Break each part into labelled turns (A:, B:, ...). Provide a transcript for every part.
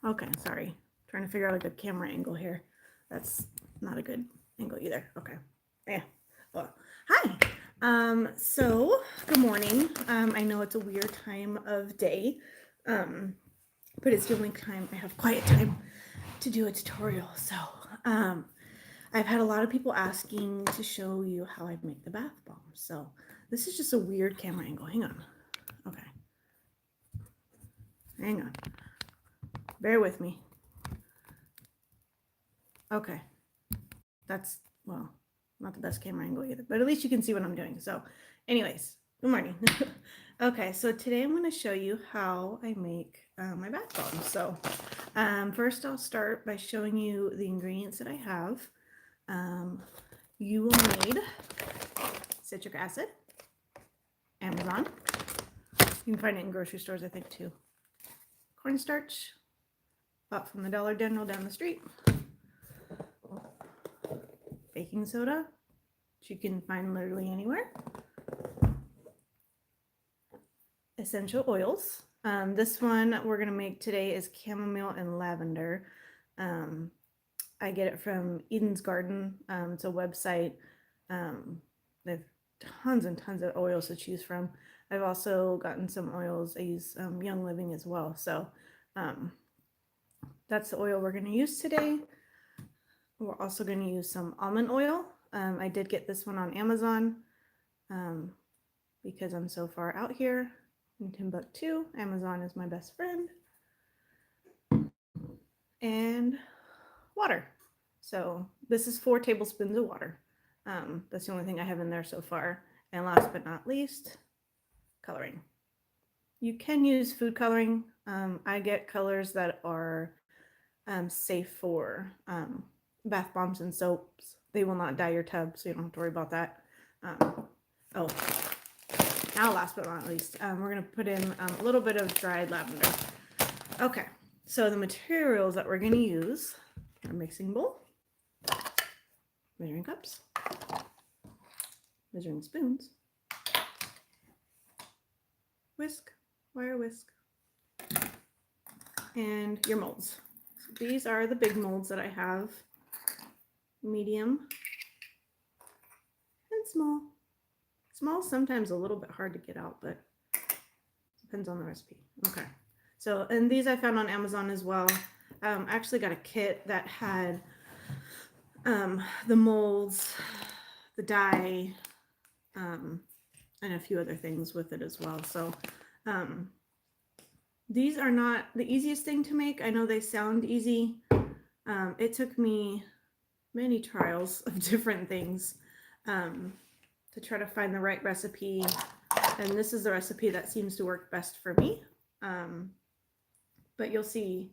A: Okay, sorry. Trying to figure out a good camera angle here. That's not a good angle either. Okay. Yeah. Well, hi. So good morning. I know it's a weird time of day. Um, but it's the only time I have quiet time to do a tutorial. So, um, I've had a lot of people asking to show you how I make the bath bomb. So, this is just a weird camera angle. Hang on. Okay. Hang on. Bear with me. Okay. That's, well, not the best camera angle either, but at least you can see what I'm doing. So, anyways, good morning. Okay, so today I'm going to show you how I make my bath bomb. So, first I'll start by showing you the ingredients that I have. You will need citric acid, Amazon. You can find it in grocery stores, I think, too. Cornstarch, bought from the Dollar General down the street. Baking soda, which you can find literally anywhere. Essential oils. This one we're going to make today is chamomile and lavender. I get it from Eden's Garden. It's a website. They have tons and tons of oils to choose from. I've also gotten some oils. I use Young Living as well. So that's the oil we're going to use today. We're also going to use some almond oil. I did get this one on Amazon because I'm so far out here in Timbuktu. Amazon is my best friend. And water. So this is 4 tablespoons of water. That's the only thing I have in there so far. And last but not least, coloring. You can use food coloring. I get colors that are safe for bath bombs and soaps. They will not dye your tub, so you don't have to worry about that. Now last but not least, we're going to put in a little bit of dried lavender. Okay, so the materials that we're going to use are mixing bowl, measuring cups, measuring spoons, whisk, wire whisk, and your molds. So these are the big molds that I have, medium and small. Small is sometimes a little bit hard to get out, but depends on the recipe. Okay, so, and these I found on Amazon as well. I actually got a kit that had the molds, the dye, and a few other things with it as well. So these are not the easiest thing to make. I know they sound easy. It took me many trials of different things to try to find the right recipe. And this is the recipe that seems to work best for me. But you'll see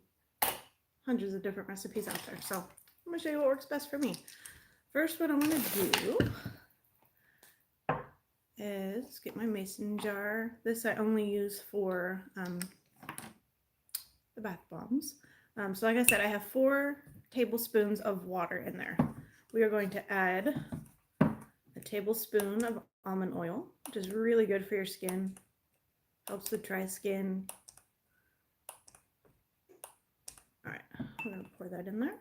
A: hundreds of different recipes out there. So I'm going to show you what works best for me. First, what I'm going to do is get my mason jar. This I only use for the bath bombs. So like I said, I have 4 tablespoons of water in there. We are going to add a tablespoon of almond oil, which is really good for your skin. Helps with dry skin. All right, I'm going to pour that in there.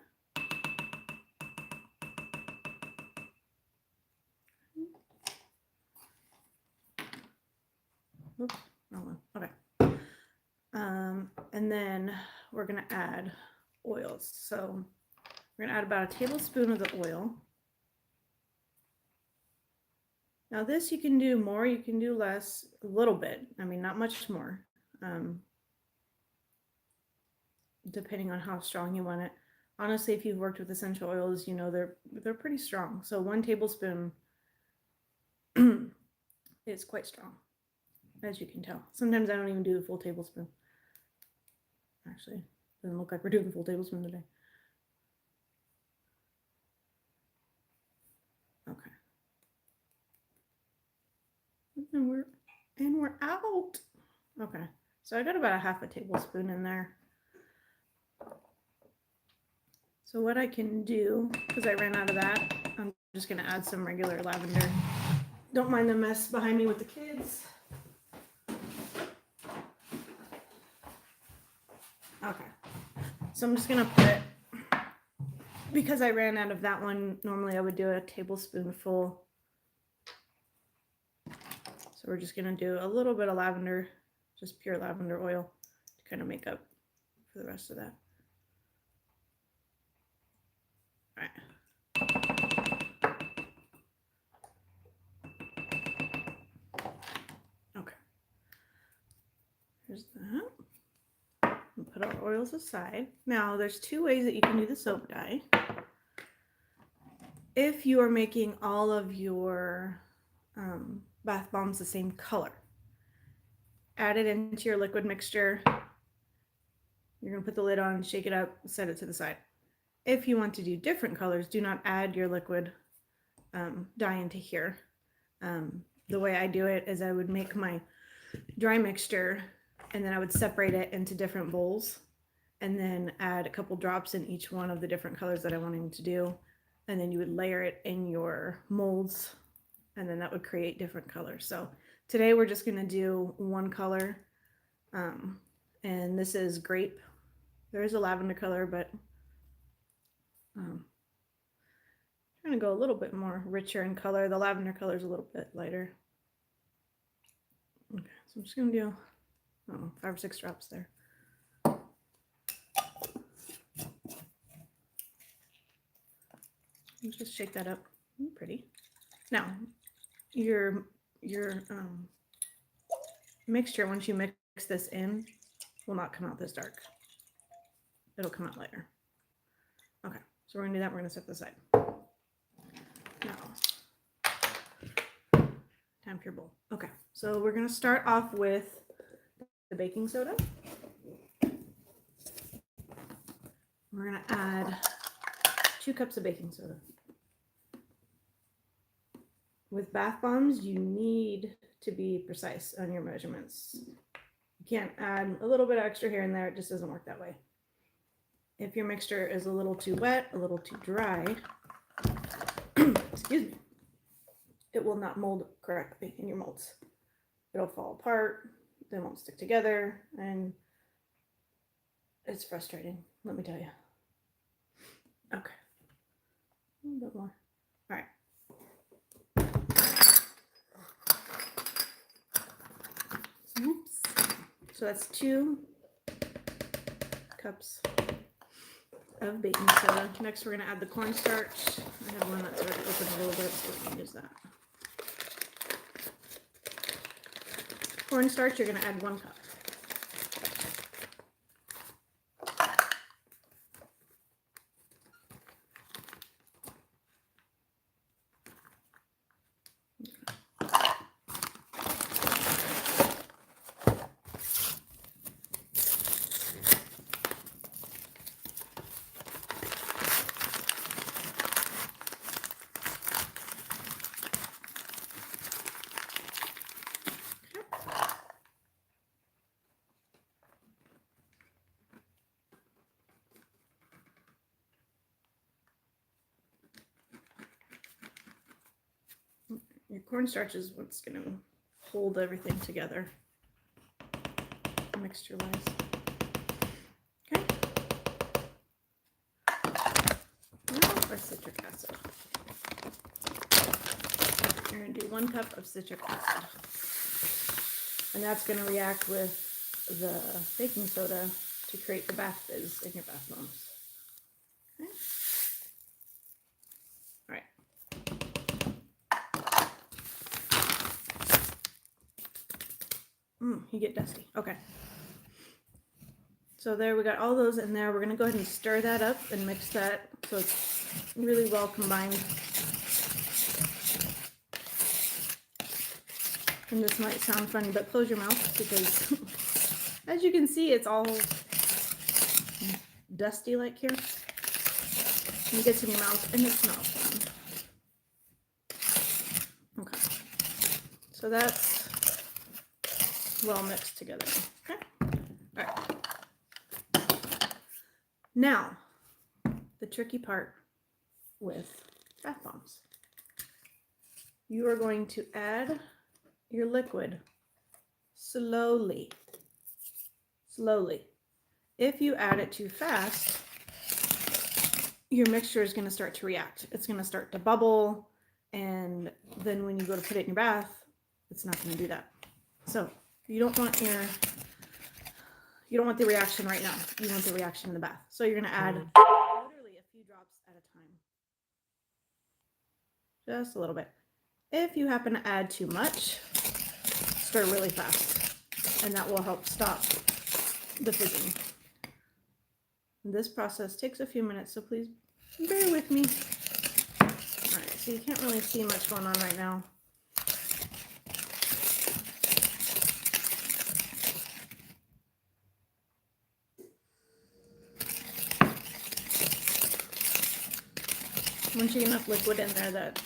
A: Oops, wrong one. Okay. And then we're going to add oils. So we're going to add about a tablespoon of the oil. Now this you can do more, you can do less, a little bit. I mean, not much more, depending on how strong you want it. Honestly, if you've worked with essential oils, you know they're pretty strong. So 1 tablespoon is quite strong, as you can tell. Sometimes I don't even do the full tablespoon. Actually, doesn't look like we're doing the full tablespoon today. Okay. And we're out. Okay, so I got about a half a tablespoon in there. So what I can do, because I ran out of that, I'm just going to add some regular lavender. Don't mind the mess behind me with the kids. Okay. So I'm just going to put, because I ran out of that one, normally I would do a tablespoonful. So we're just going to do a little bit of lavender, just pure lavender oil to kind of make up for the rest of that. All right. Okay. Here's that. We'll put our oils aside. Now, there's two ways that you can do the soap dye. If you are making all of your bath bombs the same color, add it into your liquid mixture. You're going to put the lid on, shake it up, set it to the side. If you want to do different colors, do not add your liquid dye into here. The way I do it is I would make my dry mixture and then I would separate it into different bowls and then add a couple drops in each one of the different colors that I wanted to do. And then you would layer it in your molds and then that would create different colors. So today we're just going to do one color. And this is grape. There is a lavender color, but trying to go a little bit more richer in color. The lavender color is a little bit lighter. Okay, so I'm just going to do 5 or 6 drops there. Just shake that up. Pretty. Now, your mixture, once you mix this in, will not come out this dark. It'll come out lighter. Okay, so we're going to do that. We're going to set this aside. Now, time for your bowl. Okay, so we're going to start off with the baking soda. We're going to add 2 cups of baking soda. With bath bombs, you need to be precise on your measurements. You can't add a little bit extra here and there. It just doesn't work that way. If your mixture is a little too wet, a little too dry, excuse me, it will not mold correctly in your molds. It'll fall apart, they won't stick together, and it's frustrating, let me tell you. Okay, a little bit more. All right. Oops. So that's 2 cups of baking soda. Next, we're going to add the cornstarch. I have one that's already open a little bit, so we can use that. Cornstarch, you're going to add 1 cup. Your cornstarch is what's going to hold everything together, mixture-wise. Okay. Now our citric acid. You're going to do 1 cup of citric acid. And that's going to react with the baking soda to create the bath fizz in your bath bombs. Okay. All right. You get dusty. Okay. So there, we got all those in there. We're going to go ahead and stir that up and mix that so it's really well combined. And this might sound funny, but close your mouth because as you can see, it's all dusty like here. And it gets in your mouth and it smells fun. Okay. So that's well mixed together. Okay. All right. Now, the tricky part with bath bombs. You are going to add your liquid slowly. If you add it too fast, your mixture is going to start to react. It's going to start to bubble, and then when you go to put it in your bath, it's not going to do that. So you don't want the reaction right now. You want the reaction in the bath. So you're going to add literally a few drops at a time. Just a little bit. If you happen to add too much, stir really fast, and that will help stop the fizzing. This process takes a few minutes, so please bear with me. All right, so you can't really see much going on right now. Once you get enough liquid in there, that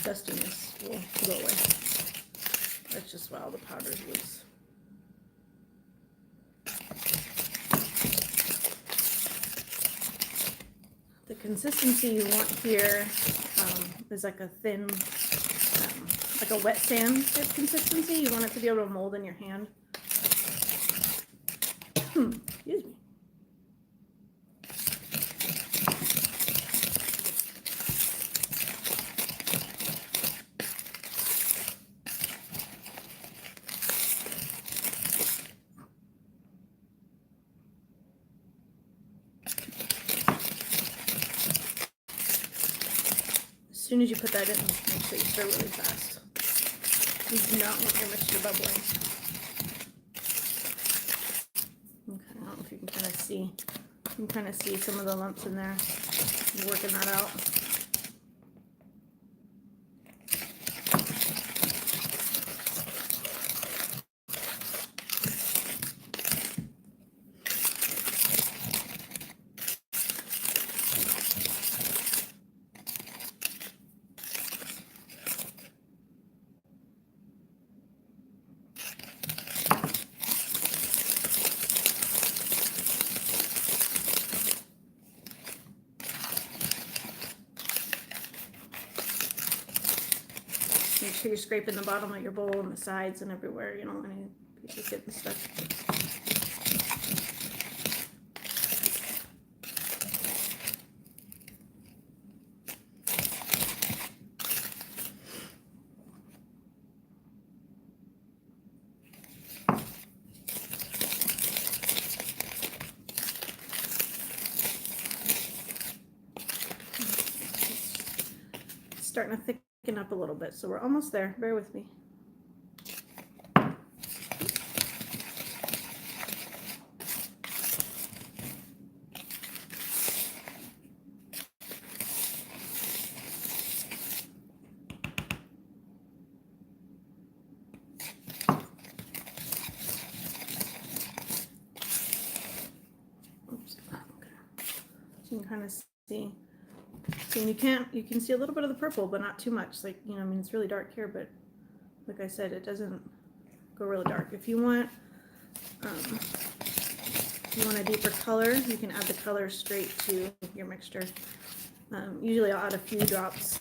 A: dustiness will go away. That's just why all the powder is loose. The consistency you want here is like a thin, like a wet sand type consistency. You want it to be able to mold in your hand. Excuse me. As soon as you put that in, make sure you stir really fast. You do not want your mixture bubbling. Okay, I don't know if you can kind of see. You can kind of see some of the lumps in there. I'm working that out. Make sure you're scraping the bottom of your bowl and the sides and everywhere. You don't want any pieces getting stuck. It's starting to thicken up a little bit, so we're almost there. Bear with me. Oops. Okay. So you can kind of see. And you can see a little bit of the purple, but not too much. Like, I mean, it's really dark here, but like I said, it doesn't go really dark. If you want a deeper color, you can add the color straight to your mixture. Usually I'll add a few drops,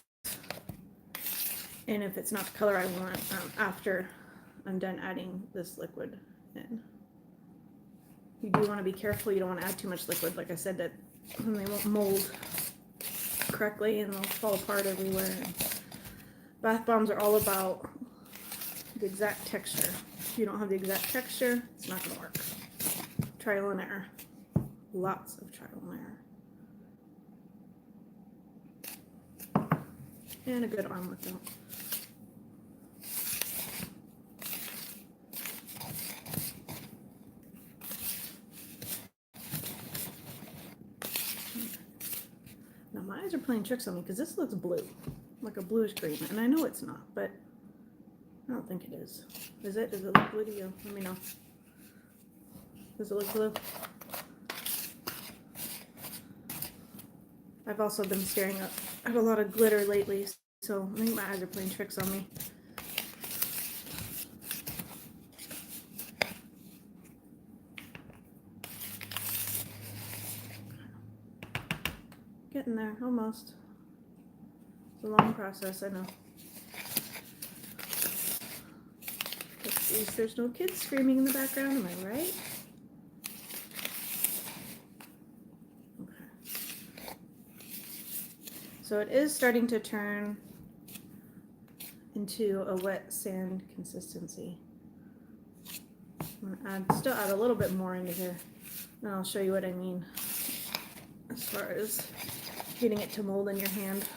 A: and if it's not the color I want, after I'm done adding this liquid in. You do want to be careful. You don't want to add too much liquid. Like I said, that they won't mold correctly and they'll fall apart everywhere. Bath bombs are all about the exact texture. If you don't have the exact texture, it's not going to work. Trial and error. Lots of trial and error. And a good arm workout. Now my eyes are playing tricks on me because this looks blue, like a bluish green, and I know it's not, but I don't think it is. Is it? Does it look blue to you? Let me know. Does it look blue? I've also been staring at a lot of glitter lately, so I think my eyes are playing tricks on me. Getting there, almost. It's a long process, I know. At least there's no kids screaming in the background, am I right? So it is starting to turn into a wet sand consistency. I'm gonna still add a little bit more into here, and I'll show you what I mean as far as getting it to mold in your hand.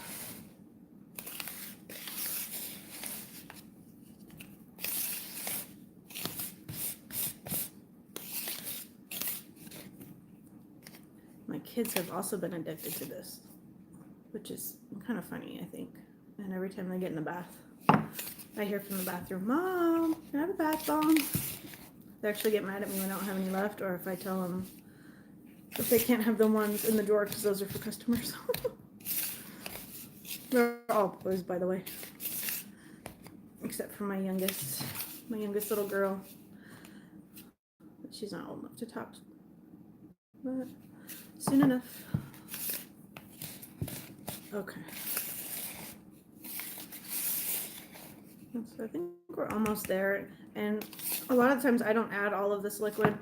A: My kids have also been addicted to this, which is kind of funny, I think. And every time they get in the bath, I hear from the bathroom, "Mom, can I have a bath bomb?" They actually get mad at me when I don't have any left, or if I tell them that they can't have the ones in the drawer because those are for customers. They're all boys, by the way, except for my youngest little girl. She's not old enough to talk, but soon enough. Okay. So I think we're almost there, and a lot of times I don't add all of this liquid.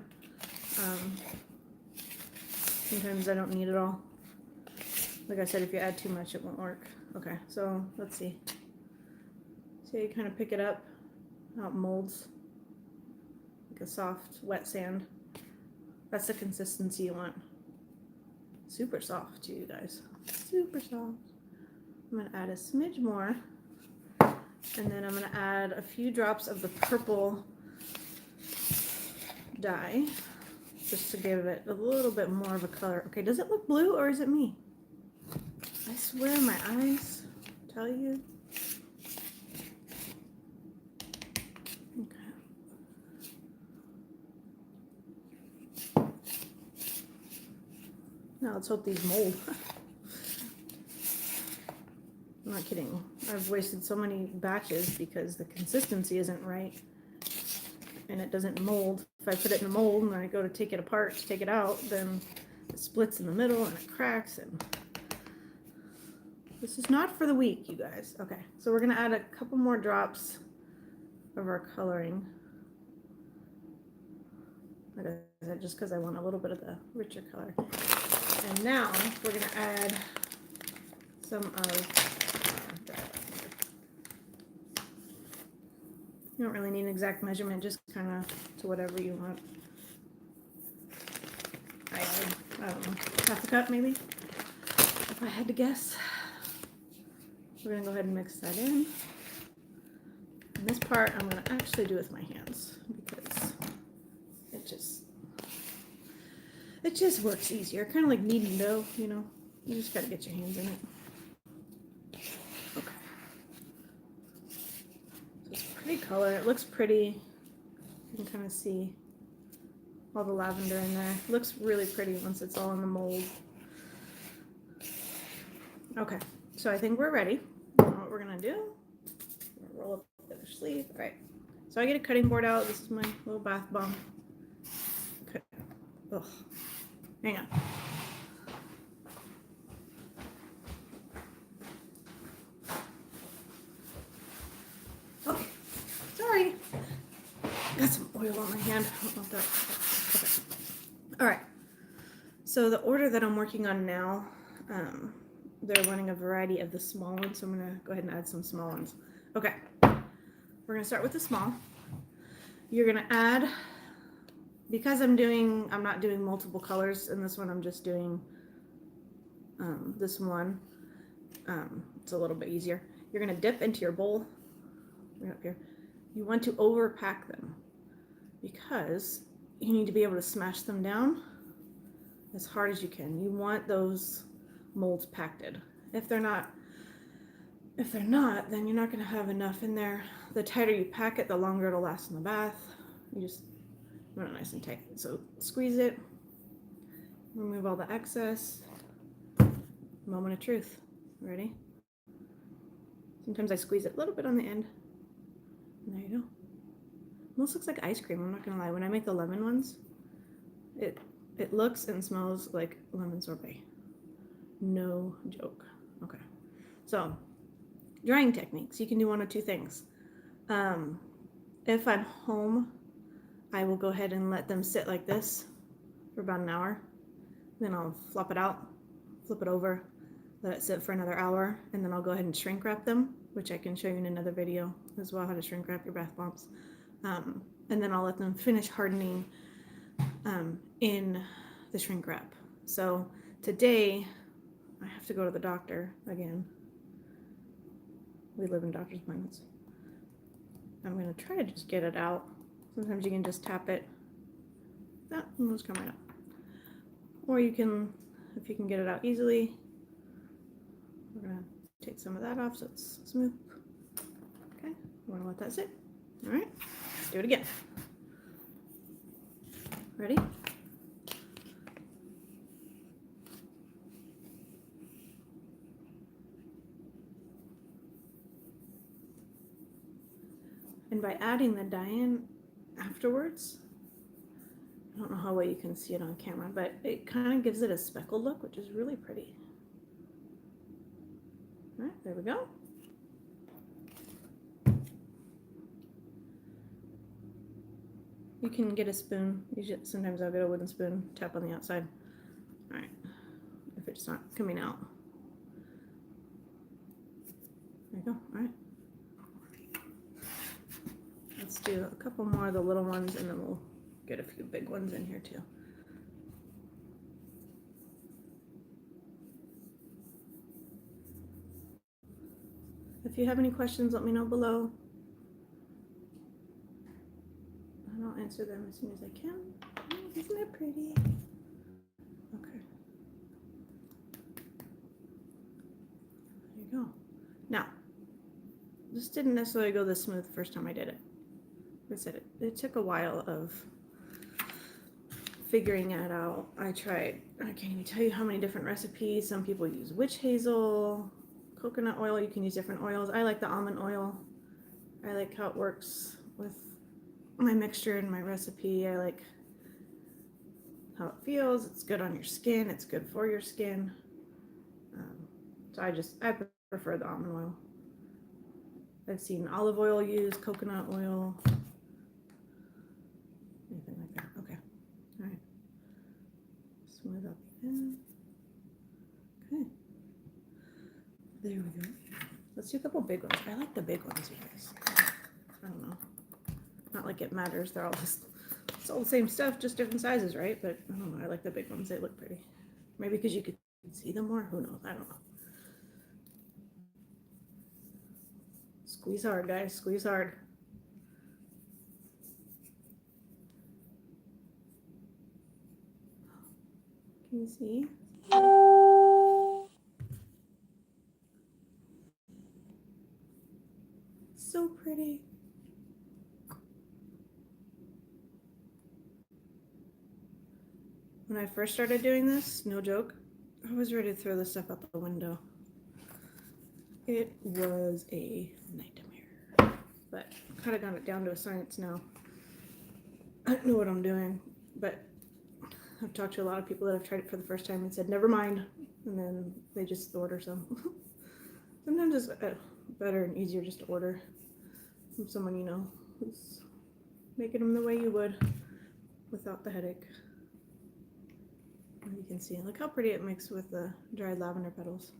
A: Sometimes I don't need it all. Like I said, if you add too much, it won't work. Okay, so let's see. So you kind of pick it up, how it molds like a soft, wet sand. That's the consistency you want. Super soft too, you guys. Super soft. I'm gonna add a smidge more. And then I'm going to add a few drops of the purple dye just to give it a little bit more of a color. Okay, does it look blue or is it me? I swear my eyes tell you. Okay. Now let's hope these mold. I'm not kidding. I've wasted so many batches because the consistency isn't right and it doesn't mold. If I put it in a mold and I go to take it apart to take it out, then it splits in the middle and it cracks. And this is not for the weak, you guys. Okay, so we're gonna add a couple more drops of our coloring. Like I said, just because I want a little bit of the richer color. And now we're gonna add some of. You don't really need an exact measurement, just kind of to whatever you want. I don't know, half a cup maybe, if I had to guess. We're gonna go ahead and mix that in. And this part I'm gonna actually do with my hands because it just works easier. Kind of like kneading dough, you know. You just gotta get your hands in it. Pretty color. It looks pretty. You can kind of see all the lavender in there. It looks really pretty once it's all in the mold. Okay, so I think we're ready. What we're gonna do? We're gonna roll up the other sleeve. All right. So I get a cutting board out. This is my little bath bomb. Okay. Ugh. Hang on. Sorry, got some oil on my hand. Okay. All right. So the order that I'm working on now, they're running a variety of the small ones, so I'm gonna go ahead and add some small ones. Okay. We're gonna start with the small. You're gonna add, because I'm not doing multiple colors in this one. I'm just doing this one. It's a little bit easier. You're gonna dip into your bowl. Right up here. You want to overpack them because you need to be able to smash them down as hard as you can. You want those molds packed. If they're not, then you're not going to have enough in there. The tighter you pack it, the longer it'll last in the bath. You just want it nice and tight. So squeeze it, remove all the excess. Moment of truth. Ready? Sometimes I squeeze it a little bit on the end. There you go. Almost looks like ice cream, I'm not gonna lie. When I make the lemon ones, it looks and smells like lemon sorbet. No joke. Okay. So, drying techniques. You can do one of two things. If I'm home, I will go ahead and let them sit like this for about an hour. Then I'll flop it out, flip it over, let it sit for another hour, and then I'll go ahead and shrink wrap them, which I can show you in another video as well, how to shrink wrap your bath bombs. And then I'll let them finish hardening in the shrink wrap. So today I have to go to the doctor again. We live in doctor's appointments. I'm going to try to just get it out. Sometimes you can just tap it. That will just come right out. Or you can, if you can get it out easily, we're going to take some of that off so it's smooth. Okay, we're going to let that sit. All right, let's do it again. Ready? And by adding the dye in afterwards, I don't know how well you can see it on camera, but it kind of gives it a speckled look, which is really pretty. All right, there we go. You can get a spoon. Usually, sometimes I'll get a wooden spoon, tap on the outside. All right, if it's not coming out. There you go, all right. Let's do a couple more of the little ones, and then we'll get a few big ones in here too. If you have any questions, let me know below. And I'll answer them as soon as I can. Oh, isn't it pretty? Okay. There you go. Now, this didn't necessarily go this smooth the first time I did it. Like I said, it took a while of figuring it out. I tried, I can't even tell you how many different recipes. Some people use witch hazel, coconut oil. You can use different oils. I like the almond oil. I like how it works with my mixture and my recipe. I like how it feels. It's good on your skin. It's good for your skin. So I prefer the almond oil. I've seen olive oil used, coconut oil, anything like that. Okay. All right. Smooth out the end. Okay. There we go. Let's do a couple big ones. I like the big ones, you guys. I don't know. Not like it matters. They're all just, it's all the same stuff, just different sizes, right? But I don't know. I like the big ones. They look pretty. Maybe because you could see them more. Who knows? I don't know. Squeeze hard, guys. Squeeze hard. Can you see? So pretty. When I first started doing this, no joke, I was ready to throw this stuff out the window. It was a nightmare, but I kind of got it down to a science now. I don't know what I'm doing, but I've talked to a lot of people that have tried it for the first time and said, never mind, and then they just order some. Sometimes it's better and easier just to order from someone you know who's making them the way you would without the headache. And you can see, look how pretty it mixed with the dried lavender petals.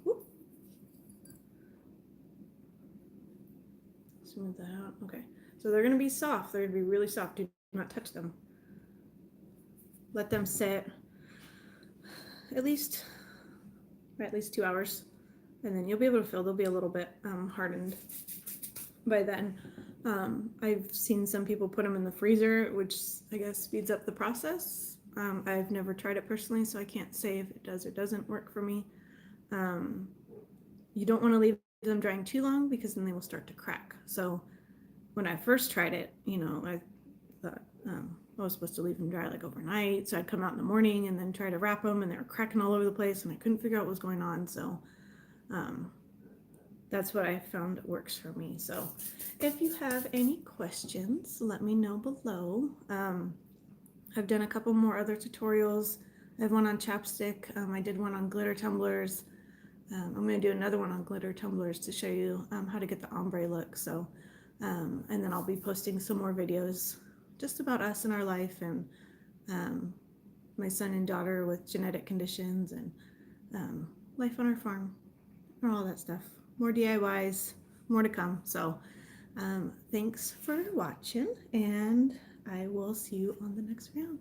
A: Whoop. Smooth that out. Okay, so they're going to be soft. They're going to be really soft. Do not touch them. Let them sit at least 2 hours, and then you'll be able to feel they'll be a little bit hardened by then. I've seen some people put them in the freezer, which I guess speeds up the process. I've never tried it personally, so I can't say if it does or doesn't work for me. You don't want to leave them drying too long because then they will start to crack. So when I first tried it, you know, I thought I was supposed to leave them dry like overnight. So I'd come out in the morning and then try to wrap them, and they were cracking all over the place, and I couldn't figure out what was going on. So that's what I found works for me. So if you have any questions, let me know below. I've done a couple more other tutorials. I have one on chapstick. I did one on glitter tumblers. I'm going to do another one on glitter tumblers to show you how to get the ombre look. So, and then I'll be posting some more videos just about us and our life, and my son and daughter with genetic conditions, and life on our farm, or all that stuff. More DIYs, more to come. So thanks for watching, and I will see you on the next round.